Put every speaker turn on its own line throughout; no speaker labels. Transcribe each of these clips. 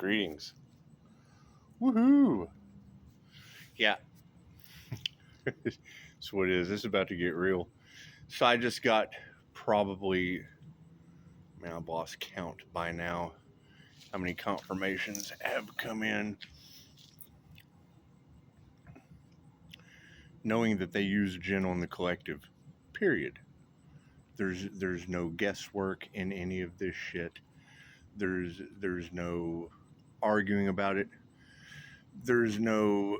Greetings. Woohoo! Yeah, that's what it is. This is about to get real. So I just got probably, man, I've lost count by now. How many confirmations have come in knowing that they use Gin on the collective. Period. There's no guesswork in any of this shit. There's no arguing about it. There's no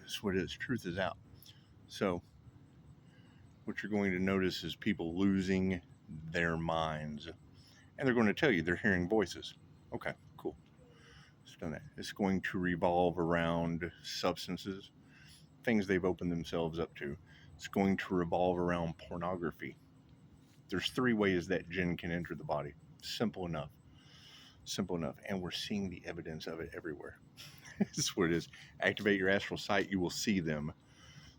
that's what it is. Truth is out. So what you're going to notice is people losing their minds. And they're going to tell you they're hearing voices. Okay, cool. It's done that. It's going to revolve around substances, things they've opened themselves up to. It's going to revolve around pornography. There's 3 ways that Gin can enter the body. Simple enough. Simple enough. And we're seeing the evidence of it everywhere. This is what it is. Activate your astral sight, you will see them.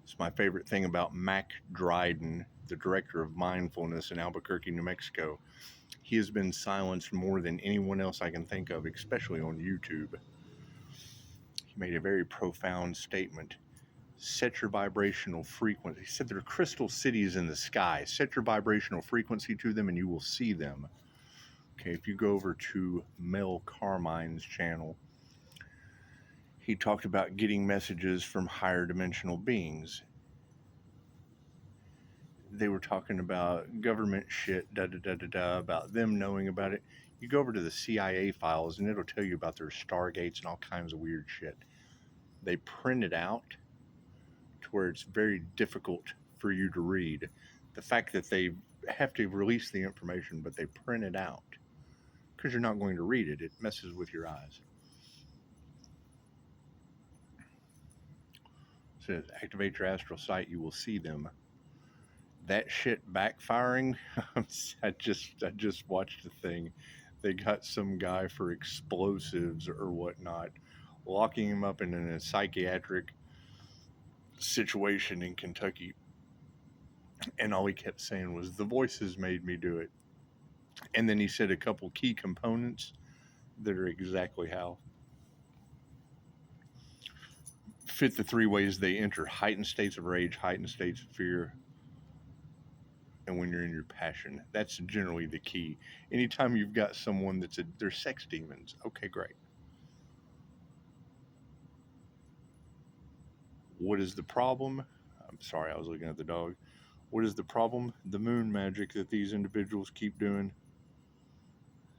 It's my favorite thing about Mac Dryden, the director of mindfulness in Albuquerque, New Mexico. He has been silenced more than anyone else I can think of, especially on YouTube. He made a very profound statement. Set your vibrational frequency. He said there are crystal cities in the sky. Set your vibrational frequency to them and you will see them. Okay, if you go over to Mel Carmine's channel, he talked about getting messages from higher dimensional beings. They were talking about government shit, about them knowing about it. You go over to the CIA files and it'll tell you about their stargates and all kinds of weird shit. They print it out to where it's very difficult for you to read. The fact that they have to release the information, but they print it out because you're not going to read it. It messes with your eyes. It says, activate your astral sight, you will see them. That shit backfiring. I just watched the thing. They got some guy for explosives or whatnot, locking him up in a psychiatric situation in Kentucky. And all he kept saying was, the voices made me do it. And then he said a couple key components that are exactly how. Fit the 3 ways they enter: heightened states of rage, heightened states of fear, and when you're in your passion. That's generally the key. Anytime you've got someone they're sex demons, okay, great. What is the problem? I'm sorry, I was looking at the dog. What is the problem? The moon magic that these individuals keep doing.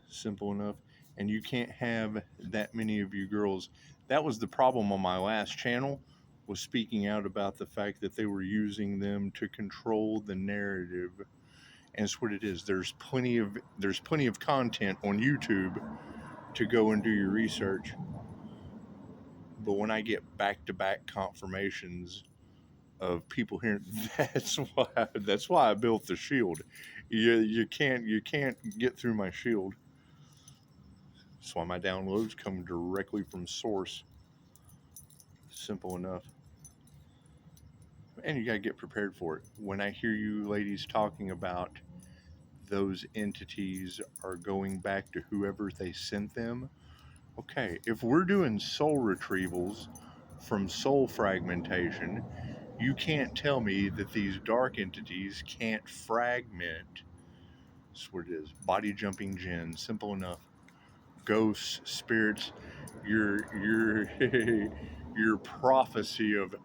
Simple enough. And you can't have that many of you girls. That was the problem on my last channel, was speaking out about the fact that they were using them to control the narrative. And it's what it is. There's plenty of content on YouTube to go and do your research. But when I get back-to-back confirmations of people hearing, that's why I built the shield. You can't get through my shield. That's why my downloads come directly from source. Simple enough. And you gotta get prepared for it. When I hear you ladies talking about those entities are going back to whoever they sent them, okay, if we're doing soul retrievals from soul fragmentation, you can't tell me that these dark entities can't fragment. That's what it is. Body jumping Jinn, simple enough. Ghosts, spirits, your your prophecy of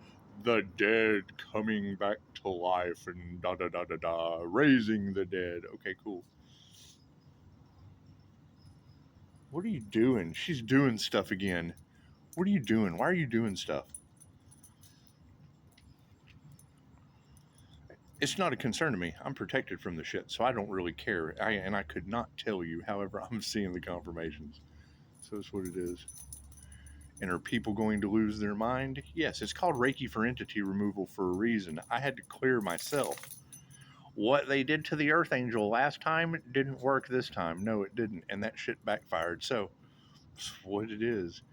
the dead coming back to life and raising the dead. Okay, cool. What are you doing? She's doing stuff again. What are you doing? Why are you doing stuff? It's not a concern to me. I'm protected from the shit, so I don't really care. I could not tell you. However, I'm seeing the confirmations. So that's what it is. And are people going to lose their mind? Yes, it's called Reiki for entity removal for a reason. I had to clear myself. What they did to the Earth Angel last time didn't work this time. No, it didn't. And that shit backfired. So, it's what it is.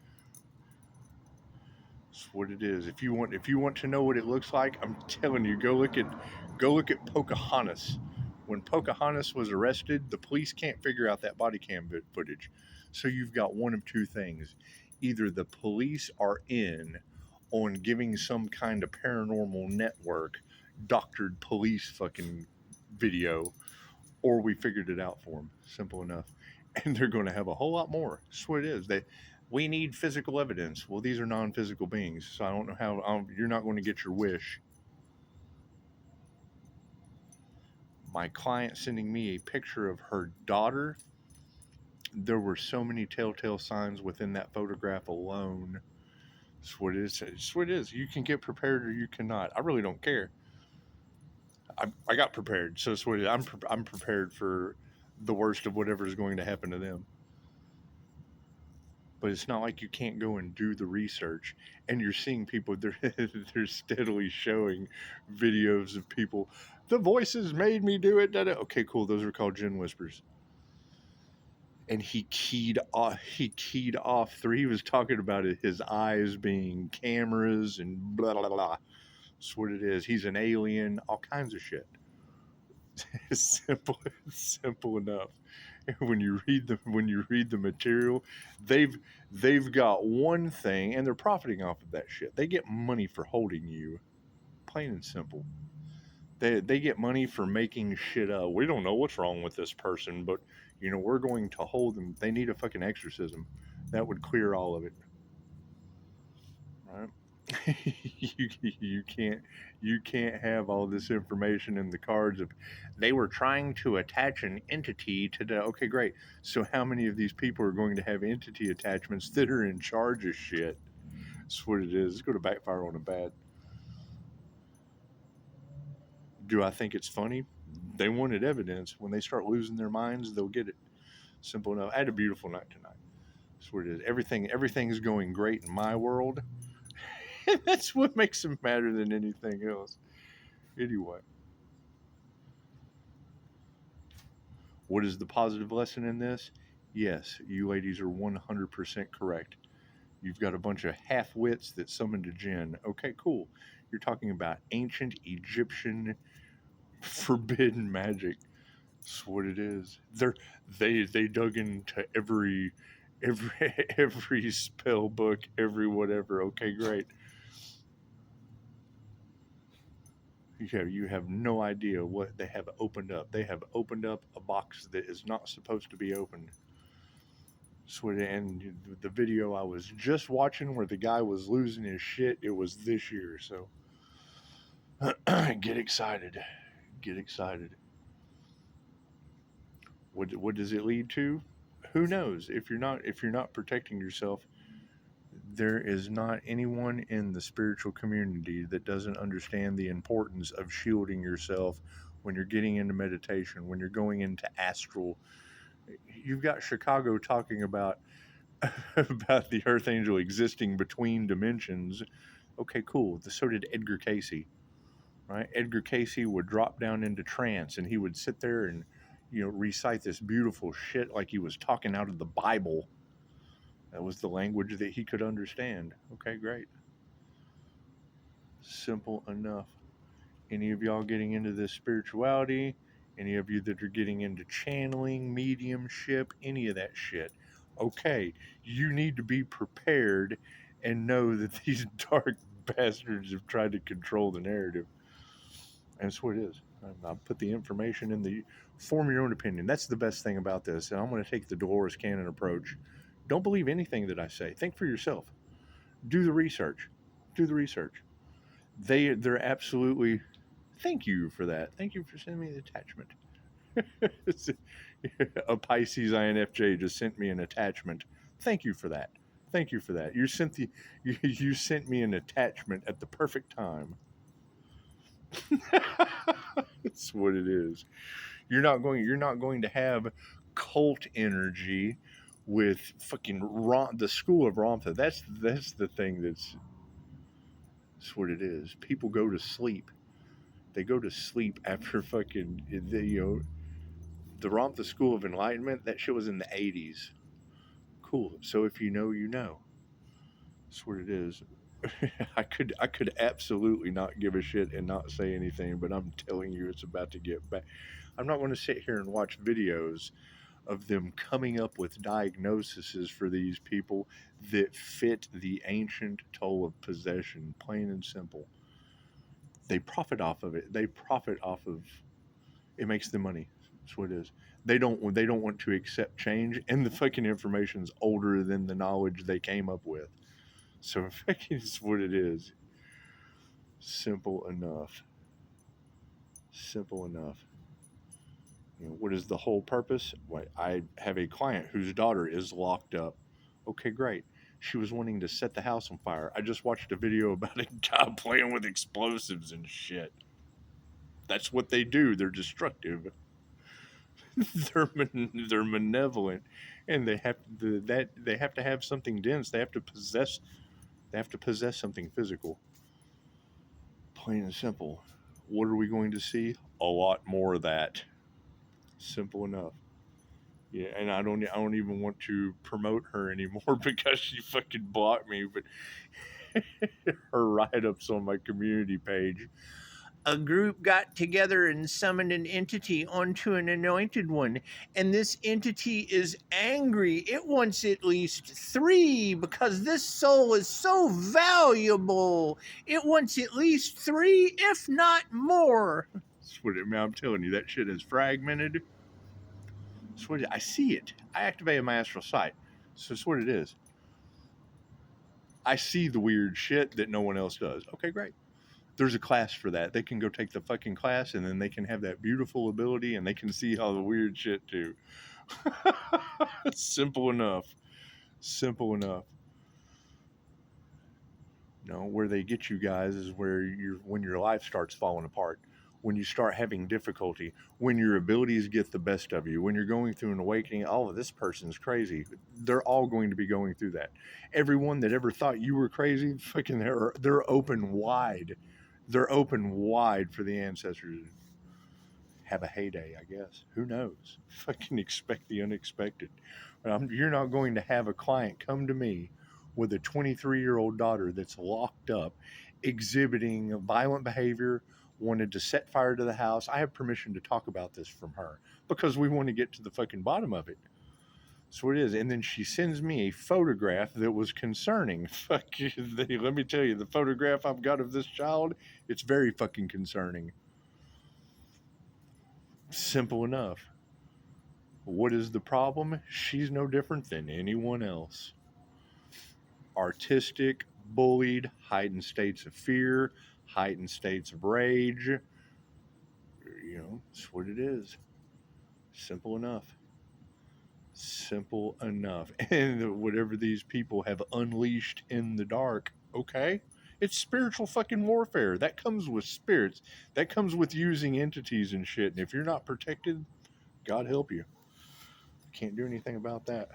It's what it is. If you want to know what it looks like, I'm telling you, go look at Pocahontas. When Pocahontas was arrested, the police can't figure out that body cam footage. So you've got one of two things. Either the police are in on giving some kind of paranormal network doctored police fucking video, or we figured it out for them. Simple enough. And they're going to have a whole lot more. That's what it is. We need physical evidence. Well, these are non-physical beings, so I don't know how you're not going to get your wish. My client sending me a picture of her daughter. There were so many telltale signs within that photograph alone. That's what it is. It's what it is. You can get prepared or you cannot. I really don't care. I got prepared, so it's what it is. I'm prepared for the worst of whatever is going to happen to them. But it's not like you can't go and do the research. And you're seeing people, they're steadily showing videos of people. The voices made me do it. Okay, cool. Those are called gin whispers. And he keyed off. He was talking about it, his eyes being cameras and blah blah blah. That's what it is. He's an alien. All kinds of shit. It's simple enough. When you read the material, they've got one thing, and they're profiting off of that shit. They get money for holding you, plain and simple. They get money for making shit up. We don't know what's wrong with this person, but we're going to hold them. They need a fucking exorcism. That would clear all of it. Right? you can't have all this information in the cards of they were trying to attach an entity to the okay, great. So how many of these people are going to have entity attachments that are in charge of shit? That's what it is. It's going to backfire on them bad. Do I think it's funny? They wanted evidence. When they start losing their minds, they'll get it. Simple enough. I had a beautiful night tonight. That's what it is. Everything's going great in my world. That's what makes them matter than anything else. Anyway, what is the positive lesson in this? Yes, you ladies are 100% correct. You've got a bunch of half-wits that summoned a jinn. Okay, cool. You're talking about ancient Egyptian forbidden magic. That's what it is. They dug into every every spell book, every whatever. Okay, great. You have no idea what they have opened up. They have opened up a box that is not supposed to be opened. So, and the video I was just watching where the guy was losing his shit, it was this year. So get excited. Get excited. What does it lead to? Who knows? If you're not protecting yourself, there is not anyone in the spiritual community that doesn't understand the importance of shielding yourself when you're getting into meditation, when you're going into astral. You've got Chicago talking about about the Earth Angel existing between dimensions. Okay, cool. So did Edgar Casey, right? Edgar Casey would drop down into trance and he would sit there and recite this beautiful shit like he was talking out of the Bible. That was the language that he could understand. Okay, great. Simple enough. Any of y'all getting into this spirituality, any of you that are getting into channeling, mediumship, any of that shit, okay, you need to be prepared and know that these dark bastards have tried to control the narrative. And that's what it is. I'll put the information in the form your own opinion. That's the best thing about this. And I'm going to take the Dolores Cannon approach. Don't believe anything that I say. Think for yourself. Do the research. Do the research. They're absolutely. Thank you for that. Thank you for sending me the attachment. A Pisces INFJ just sent me an attachment. Thank you for that. Thank you for that. You sent me an attachment at the perfect time. That's what it is. You're not going to have cult energy with fucking the school of Ramtha. That's the thing that's what it is. People go to sleep. They go to sleep after fucking the Ramtha School of Enlightenment. That shit was in the 80s. Cool. So if you know, you know. That's what it is. I could absolutely not give a shit and not say anything, but I'm telling you, it's about to get back. I'm not going to sit here and watch videos of them coming up with diagnoses for these people that fit the ancient toll of possession, plain and simple. They profit off of it. They profit off of it, makes them money. That's what it is. They don't want to accept change, and the fucking information's older than the knowledge they came up with. So fucking is what it is. Simple enough. Simple enough. What is the whole purpose? Well, I have a client whose daughter is locked up. Okay, great. She was wanting to set the house on fire. I just watched a video about a guy playing with explosives and shit. That's what they do. They're destructive. they're malevolent, and they have to have something dense. They have to possess. They have to possess something physical. Plain and simple. What are we going to see? A lot more of that. Simple enough. Yeah, and I don't even want to promote her anymore because she fucking blocked me. But her write-ups on my community page. A group got together and summoned an entity onto an anointed one, and this entity is angry. It wants at least 3 because this soul is so valuable. It wants at least 3, if not more. That's what it, man, I'm telling you, that shit is fragmented. That's what I see it. I activated my astral sight. So that's what it is. I see the weird shit that no one else does. Okay, great. There's a class for that. They can go take the fucking class, and then they can have that beautiful ability, and they can see all the weird shit too. Simple enough. Simple enough. No, where they get you guys is where when your life starts falling apart, when you start having difficulty, when your abilities get the best of you, when you're going through an awakening. Oh, this person's crazy. They're all going to be going through that. Everyone that ever thought you were crazy, fucking, they're open wide. They're open wide for the ancestors to have a heyday, I guess. Who knows? Fucking expect the unexpected. You're not going to have a client come to me with a 23-year-old daughter that's locked up, exhibiting violent behavior, wanted to set fire to the house. I have permission to talk about this from her because we want to get to the fucking bottom of it. So it is. And then she sends me a photograph that was concerning. Fuck you. Let me tell you, the photograph I've got of this child, it's very fucking concerning. Simple enough. What is the problem? She's no different than anyone else. Artistic, bullied, heightened states of fear, heightened states of rage. That's what it is. Simple enough. Simple enough. And whatever these people have unleashed in the dark, okay? It's spiritual fucking warfare. That comes with spirits. That comes with using entities and shit. And if you're not protected, God help you. Can't do anything about that.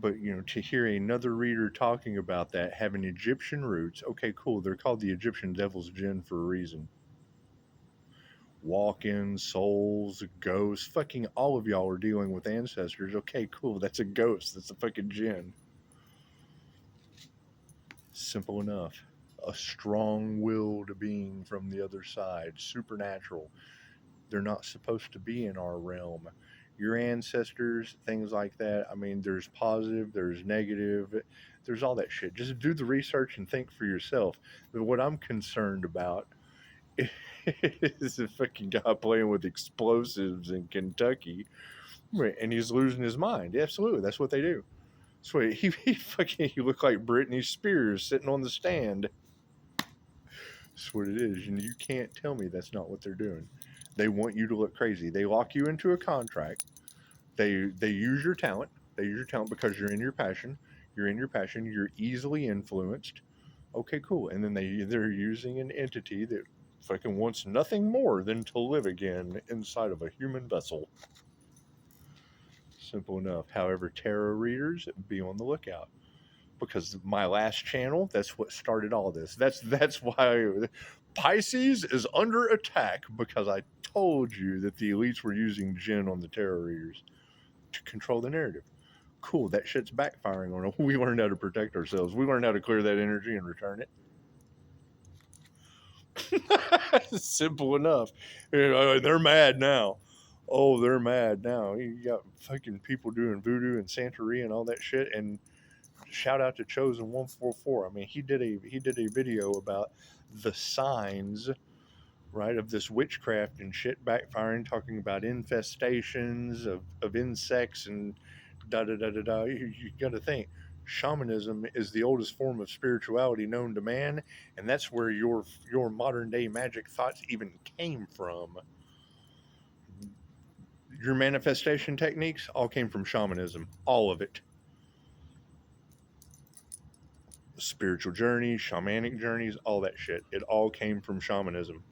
But to hear another reader talking about that having Egyptian roots, okay, cool. They're called the Egyptian devil's jinn for a reason. Walk-ins, souls, ghosts, fucking all of y'all are dealing with ancestors. Okay, cool. That's a ghost. That's a fucking jinn. Simple enough. A strong-willed being from the other side, supernatural. They're not supposed to be in our realm. Your ancestors, things like that. I mean, there's positive, there's negative, there's all that shit. Just do the research and think for yourself. But what I'm concerned about is a fucking guy playing with explosives in Kentucky, and he's losing his mind. Absolutely, that's what they do. So he looked like Britney Spears sitting on the stand. That's what it is, and you can't tell me that's not what they're doing. They want you to look crazy. They lock you into a contract. They use your talent. They use your talent because you're in your passion. You're in your passion. You're easily influenced. Okay, cool. And then they're using an entity that fucking wants nothing more than to live again inside of a human vessel. Simple enough. However, tarot readers, be on the lookout. Because my last channel, that's what started all this. That's why Pisces is under attack, because I told you that the elites were using jinn on the tarot readers to control the narrative. Cool, that shit's backfiring on them. We learned how to protect ourselves. We learned how to clear that energy and return it. Simple enough. They're mad now. Oh, they're mad now. You got fucking people doing voodoo and Santeria and all that shit. And shout out to Chosen 144. I mean, he did a video about the signs, right, of this witchcraft and shit backfiring, talking about infestations of insects and da da da da da. You got to think. Shamanism is the oldest form of spirituality known to man, and that's where your modern day magic thoughts even came from. Your manifestation techniques all came from shamanism, all of it. Spiritual journeys, shamanic journeys, all that shit. It all came from shamanism.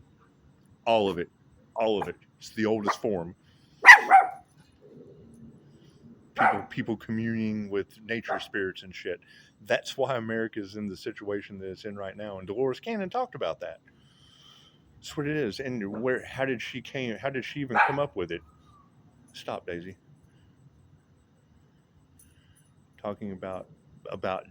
All of it. All of it. It's the oldest form. People communing with nature spirits and shit. That's why America's in the situation that it's in right now. And Dolores Cannon talked about that. That's what it is. And how did she even come up with it? Stop, Daisy. Talking about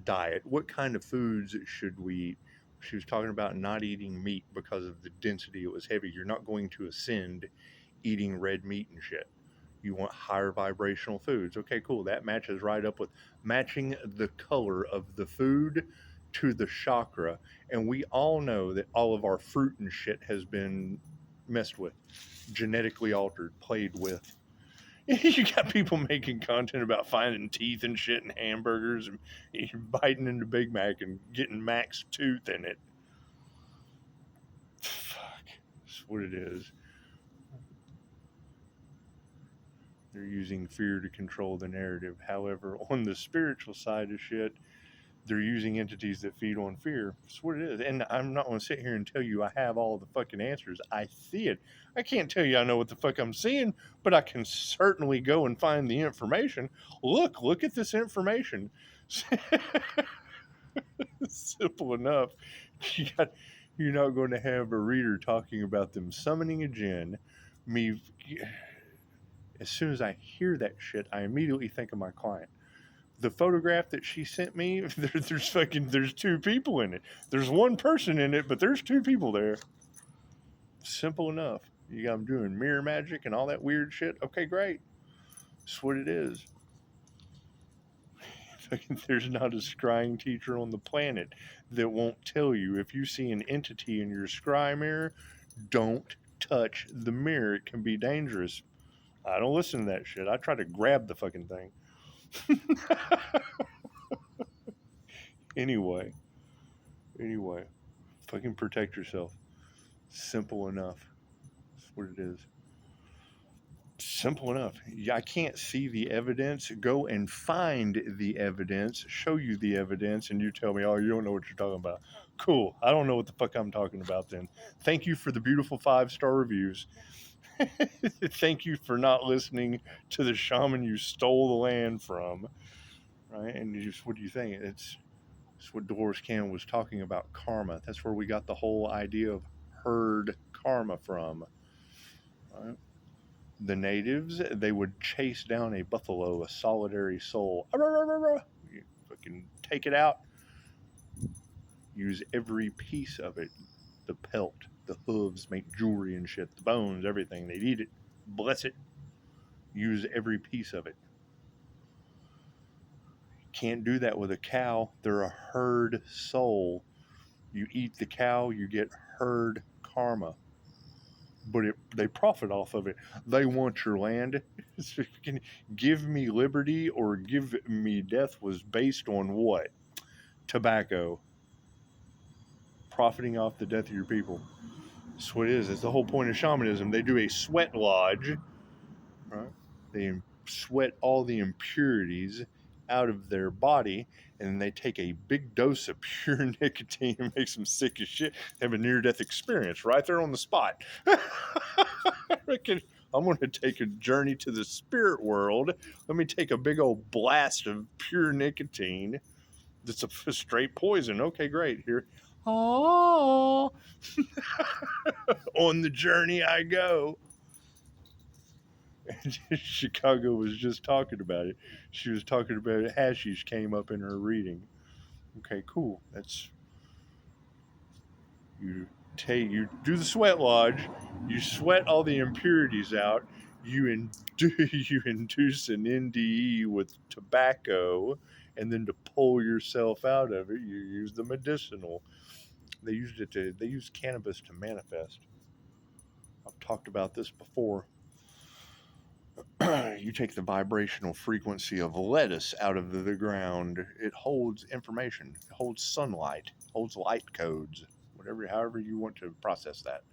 diet. What kind of foods should we eat? She was talking about not eating meat because of the density. It was heavy. You're not going to ascend eating red meat and shit. You want higher vibrational foods. Okay, cool. That matches right up with matching the color of the food to the chakra. And we all know that all of our fruit and shit has been messed with, genetically altered, played with. You got people making content about finding teeth and shit in hamburgers and biting into Big Mac and getting Mac's tooth in it. Fuck. That's what it is. They're using fear to control the narrative. However, on the spiritual side of shit, they're using entities that feed on fear. That's what it is. And I'm not going to sit here and tell you I have all the fucking answers. I see it. I can't tell you I know what the fuck I'm seeing, but I can certainly go and find the information. Look at this information. Simple enough. You're not going to have a reader talking about them summoning a djinn. Me, as soon as I hear that shit, I immediately think of my client. The photograph that she sent me, there's two people in it. There's one person in it, but there's two people there. Simple enough. You got them doing mirror magic and all that weird shit. Okay, great. That's what it is. There's not a scrying teacher on the planet that won't tell you if you see an entity in your scry mirror, don't touch the mirror. It can be dangerous. I don't listen to that shit. I try to grab the fucking thing. Anyway, fucking protect yourself. Simple enough. That's what it is. Simple enough. I can't see the evidence. Go and find the evidence, show you the evidence, and you tell me, oh, you don't know what you're talking about. Cool. I don't know what the fuck I'm talking about then. Thank you for the beautiful 5-star reviews. Thank you for not listening to the shaman you stole the land from. Right? And what do you think? It's what Dolores Cannon was talking about, karma. That's where we got the whole idea of herd karma from. Right? The natives, they would chase down a buffalo, a solitary soul. You fucking take it out, use every piece of it. The pelt, the hooves, make jewelry and shit, the bones, everything. They'd eat it, bless it, use every piece of it. Can't do that with a cow. They're a herd soul. You eat the cow, you get herd karma. But they profit off of it. They want your land. So give me liberty or give me death was based on what? Tobacco. Profiting off the death of your people. That's what it is. That's the whole point of shamanism. They do a sweat lodge. Right? They sweat all the impurities out of their body, and then they take a big dose of pure nicotine and makes them sick as shit. Have a near-death experience right there on the spot. I'm going to take a journey to the spirit world. Let me take a big old blast of pure nicotine. That's a straight poison. Okay, great. Here. Oh, on the journey I go. Chicago was just talking about it. She was talking about it. Hashish came up in her reading. Okay, cool. That's you. You do the sweat lodge, you sweat all the impurities out, you induce an NDE with tobacco, and then to pull yourself out of it, you use the medicinal. They used cannabis to manifest. I've talked about this before. You take the vibrational frequency of lettuce out of the ground, it holds information, it holds sunlight, holds light codes, however you want to process that.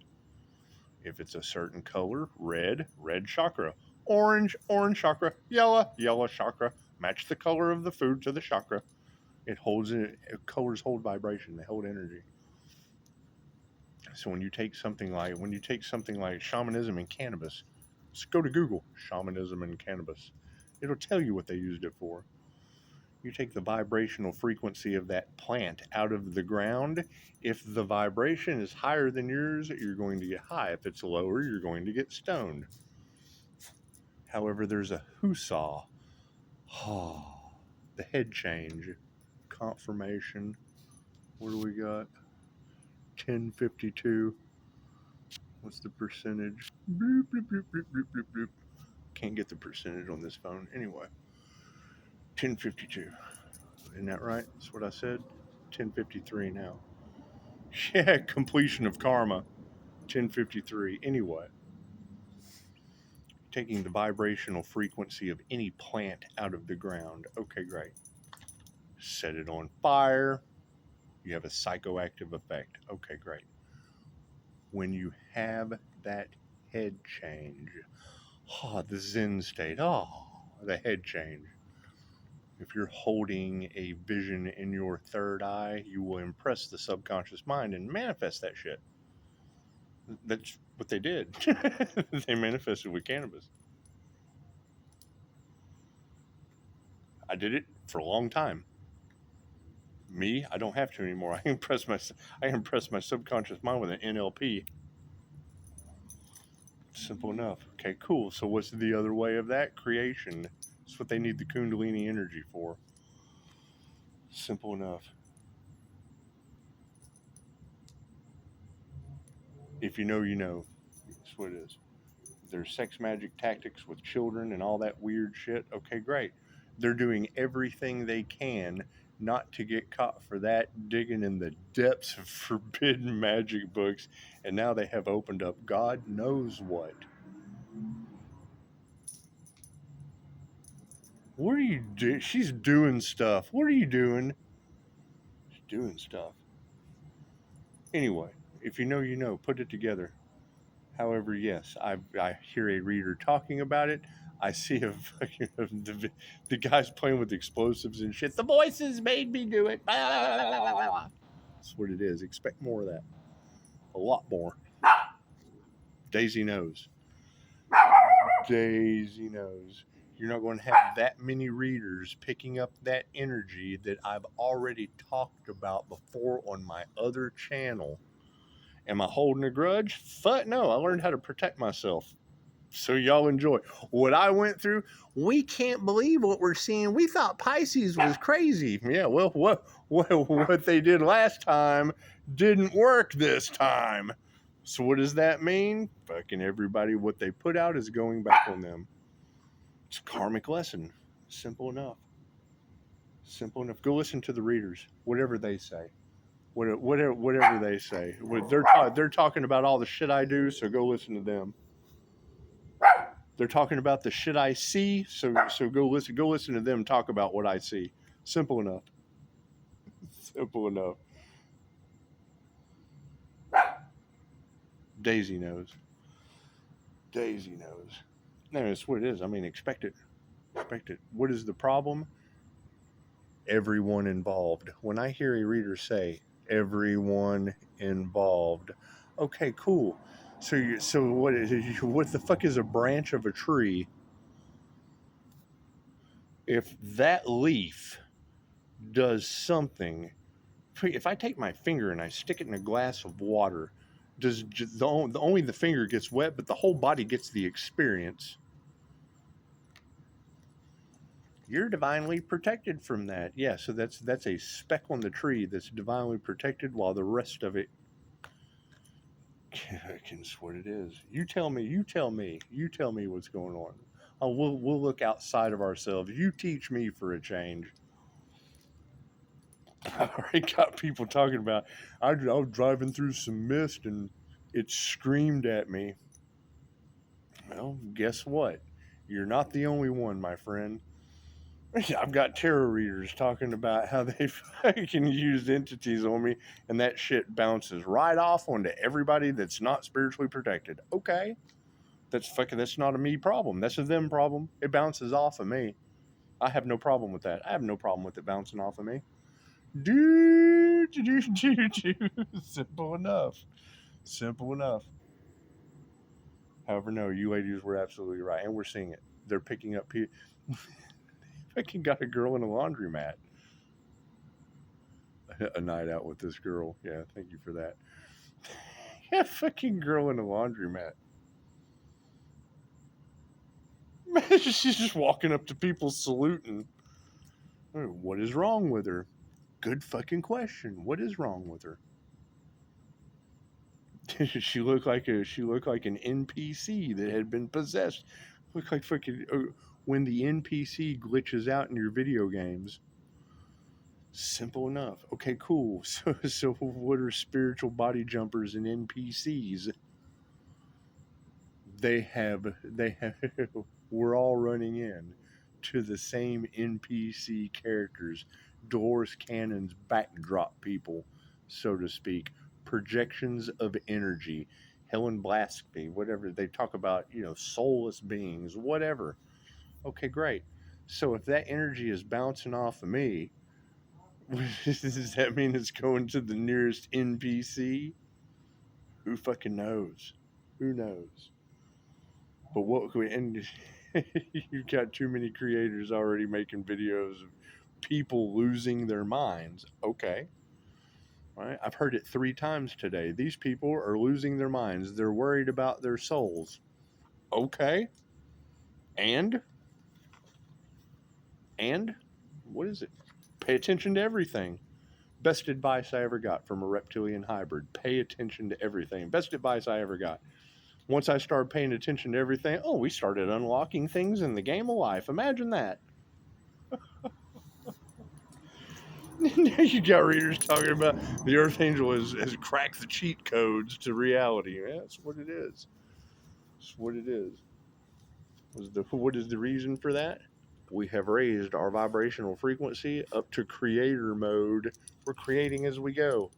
If it's a certain color, red chakra, orange chakra, yellow chakra. Match the color of the food to the chakra. Colors hold vibration, they hold energy. So when you take something like shamanism and cannabis, just go to Google, shamanism and cannabis. It'll tell you what they used it for. You take the vibrational frequency of that plant out of the ground. If the vibration is higher than yours, you're going to get high. If it's lower, you're going to get stoned. However, there's a whoosah. The head change. Confirmation. What do we got? 1052. What's the percentage? Bloop, bloop, bloop, bloop, bloop, bloop, bloop. Can't get the percentage on this phone. Anyway, 1052. Isn't that right? That's what I said. 1053 now. Yeah, completion of karma. 1053. Anyway, taking the vibrational frequency of any plant out of the ground. Okay, great. Set it on fire. You have a psychoactive effect. Okay, great. When you have that head change, the Zen state, the head change. If you're holding a vision in your third eye, you will impress the subconscious mind and manifest that shit. That's what they did. They manifested with cannabis. I did it for a long time. Me, I don't have to anymore. I impress my subconscious mind with an NLP. Simple enough. Okay, cool. So what's the other way of that? Creation. That's what they need the Kundalini energy for. Simple enough. If you know, you know. That's what it is. There's sex magic tactics with children and all that weird shit. Okay, great. They're doing everything they can not to get caught for that, digging in the depths of forbidden magic books, and now they have opened up God knows what. What are you doing? She's doing stuff. What are you doing? She's doing stuff. Anyway, if you know, you know. Put it together. However, yes, I hear a reader talking about it. I see the guys playing with explosives and shit. The voices made me do it. That's what it is. Expect more of that. A lot more. Daisy knows. Daisy knows. You're not going to have that many readers picking up that energy that I've already talked about before on my other channel. Am I holding a grudge? Fuck no. I learned how to protect myself. So y'all enjoy. What I went through, we can't believe what we're seeing. We thought Pisces was crazy. Yeah, well, what they did last time didn't work this time. So what does that mean? Fucking everybody, what they put out is going back on them. It's a karmic lesson. Simple enough. Simple enough. Go listen to the readers, whatever they say. Whatever they say. They're talking about all the shit I do, so go listen to them. They're talking about the shit I see, so go listen to them talk about what I see. Simple enough. Simple enough. Daisy knows. Daisy knows. No, that's what it is. I mean, expect it. Expect it. What is the problem? Everyone involved. When I hear a reader say everyone involved, okay, cool. So what the fuck is a branch of a tree? If that leaf does something, if I take my finger and I stick it in a glass of water, only the finger gets wet, but the whole body gets the experience? You're divinely protected from that. Yeah, so that's a speck on the tree that's divinely protected, while the rest of it That's what it is. You tell me. You tell me. You tell me what's going on. Oh, we'll look outside of ourselves. You teach me for a change. I already got people talking about. I was driving through some mist and it screamed at me. Well, guess what? You're not the only one, my friend. I've got tarot readers talking about how they fucking used entities on me, and that shit bounces right off onto everybody that's not spiritually protected. Okay, that's not a me problem. That's a them problem. It bounces off of me. I have no problem with that. I have no problem with it bouncing off of me. Do. Simple enough. Simple enough. However, no, you ladies were absolutely right, and we're seeing it. They're picking up people. Fucking got a girl in a laundromat. A night out with this girl. Yeah, thank you for that. Yeah, fucking girl in a laundromat. She's just walking up to people saluting. What is wrong with her? Good fucking question. What is wrong with her? She looked like an NPC that had been possessed. Looked like fucking when the NPC glitches out in your video games. Simple enough. Okay, cool. So what are spiritual body jumpers and NPCs? They have we're all running in to the same NPC characters, doors, cannons, backdrop people, so to speak, projections of energy, Helen Blasphemy, whatever they talk about, soulless beings, whatever. Okay, great. So if that energy is bouncing off of me, does that mean it's going to the nearest NPC? Who fucking knows? Who knows? But and you've got too many creators already making videos of people losing their minds. Okay. All right. I've heard it 3 times today. These people are losing their minds. They're worried about their souls. Okay. And and what is it? Pay attention to everything. Best advice I ever got from a reptilian hybrid. Pay attention to everything. Best advice I ever got. Once I started paying attention to everything, oh, we started unlocking things in the game of life. Imagine that. Now you got readers talking about the Earth Angel has cracked the cheat codes to reality. Yeah, that's what it is. That's what it is. What is the reason for that? We have raised our vibrational frequency up to creator mode. We're creating as we go.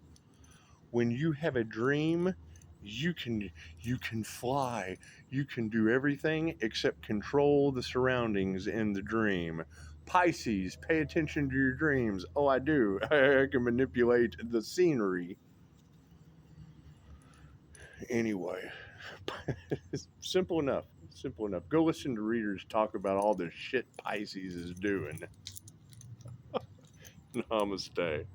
When you have a dream, you can you can fly. You can do everything except control the surroundings in the dream. Pisces, pay attention to your dreams. Oh, I do. I can manipulate the scenery. Anyway, simple enough. Simple enough. Go listen to readers talk about all the shit Pisces is doing. Namaste.